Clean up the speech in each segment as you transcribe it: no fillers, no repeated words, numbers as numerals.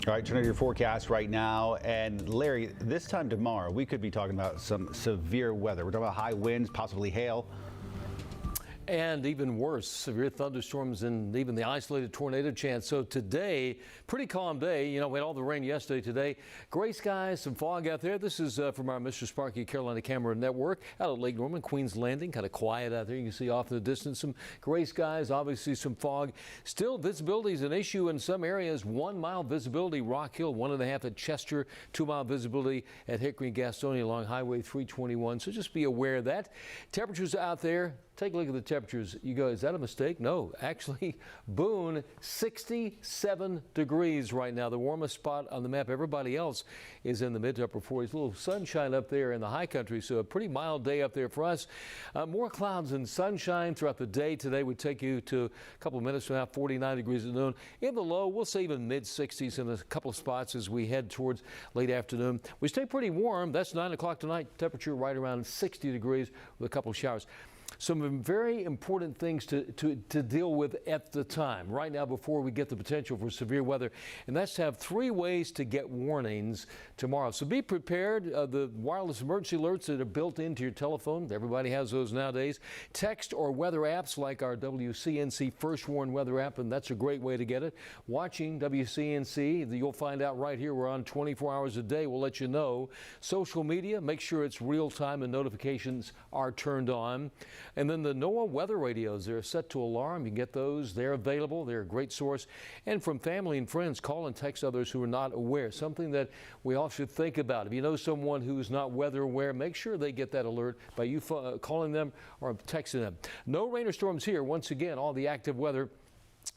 All right, turn to your forecast right now. And Larry, this time tomorrow, we could be talking about some severe weather. We're talking about high winds, possibly hail. And even worse, severe thunderstorms and even the isolated tornado chance. So today, pretty calm day. You know, we had all the rain yesterday. Today, gray skies, some fog out there. This is from our Mr. Sparky Carolina Camera Network out at Lake Norman, Queens Landing. Kind of quiet out there. You can see off in the distance some gray skies, obviously some fog. Still, visibility is an issue in some areas. 1 mile visibility, Rock Hill, 1.5 at Chester, 2 mile visibility at Hickory and Gastonia along Highway 321. So just be aware of that. Temperatures out there. Take a look at the temperatures. You go, is that a mistake? No, actually, Boone, 67 degrees right now, the warmest spot on the map. Everybody else is in the mid to upper 40s. A little sunshine up there in the high country, so a pretty mild day up there for us. More clouds and sunshine throughout the day. Today would take you to a couple of minutes from now, 49 degrees at noon. In the low, we'll say even mid 60s in a couple of spots as we head towards late afternoon. We stay pretty warm. That's 9 o'clock tonight. Temperature right around 60 degrees with a couple of showers. Some very important things to deal with at the time right now before we get the potential for severe weather, and that's to have 3 ways to get warnings tomorrow. So be prepared. The wireless emergency alerts that are built into your telephone, everybody has those nowadays. Text or weather apps like our WCNC First Warn weather app, and that's a great way to get it. Watching WCNC, you'll find out right here. We're on 24 hours a day. We'll let you know. Social media, make sure it's real time and notifications are turned on. And then the NOAA weather radios, they're set to alarm. You can get those. They're available. They're a great source. And from family and friends, call and text others who are not aware. Something that we all should think about. If you know someone who's not weather aware, make sure they get that alert by you calling them or texting them. No rain or storms here. Once again, all the active weather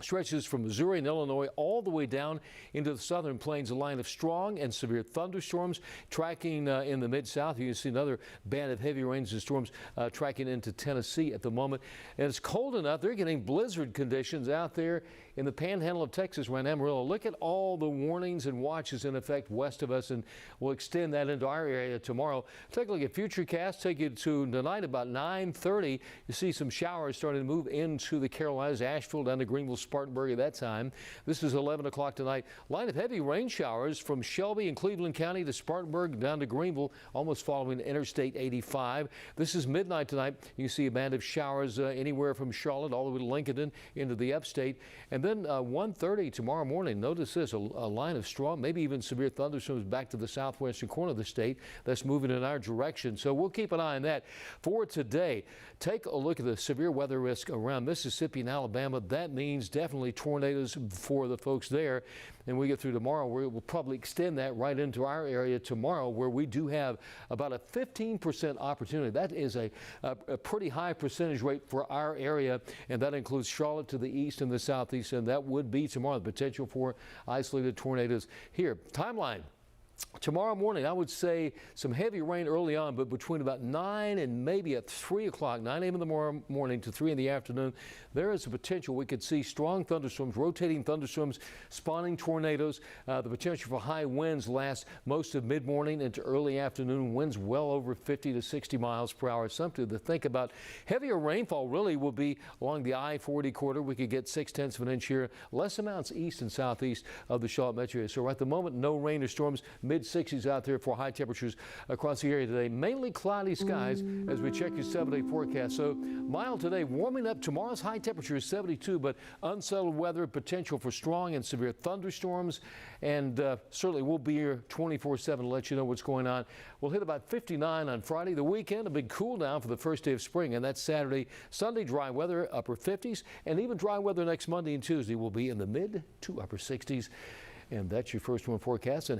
stretches from Missouri and Illinois all the way down into the southern plains. A line of strong and severe thunderstorms tracking in the mid-south. You can see another band of heavy rains and storms tracking into Tennessee at the moment. And it's cold enough. They're getting blizzard conditions out there in the panhandle of Texas right now. Amarillo, look at all the warnings and watches in effect west of us, and we'll extend that into our area tomorrow. Take a look at Futurecast. Take you to tonight about 9:30. You see some showers starting to move into the Carolinas, Asheville down to Greenville, Spartanburg at that time. This is 11 o'clock tonight. Line of heavy rain showers from Shelby and Cleveland County to Spartanburg down to Greenville, almost following Interstate 85. This is midnight tonight. You see a band of showers anywhere from Charlotte all the way to Lincolnton into the upstate. And then 1:30 tomorrow morning, notice this, a line of strong, maybe even severe thunderstorms back to the southwestern corner of the state. That's moving in our direction. So we'll keep an eye on that. For today, take a look at the severe weather risk around Mississippi and Alabama. That means definitely tornadoes for the folks there. And we get through tomorrow, we'll probably extend that right into our area tomorrow, where we do have about a 15% opportunity. That is a pretty high percentage rate for our area, and that includes Charlotte to the east and the southeast, and that would be tomorrow, the potential for isolated tornadoes here. Timeline. Tomorrow morning, I would say some heavy rain early on, but between about 9 and maybe at 3 o'clock, 9 a.m. in the morning to 3 in the afternoon, there is a potential we could see strong thunderstorms, rotating thunderstorms, spawning tornadoes. The potential for high winds lasts most of mid-morning into early afternoon. Winds well over 50 to 60 miles per hour. Something to think about. Heavier rainfall really will be along the I-40 corridor. We could get 0.6 of an inch here. Less amounts east and southeast of the Charlotte metro area. So at the moment, no rain or storms. Mid-60s out there for high temperatures across the area today. Mainly cloudy skies as we check your 7-day forecast. So mild today, warming up. Tomorrow's high temperature is 72, but unsettled weather, potential for strong and severe thunderstorms. And certainly we'll be here 24/7 to let you know what's going on. We'll hit about 59 on Friday. The weekend, a big cool down for the first day of spring, and that's Saturday. Sunday, dry weather, upper 50s, and even dry weather next Monday and Tuesday will be in the mid to upper 60s. And that's your First One forecast. And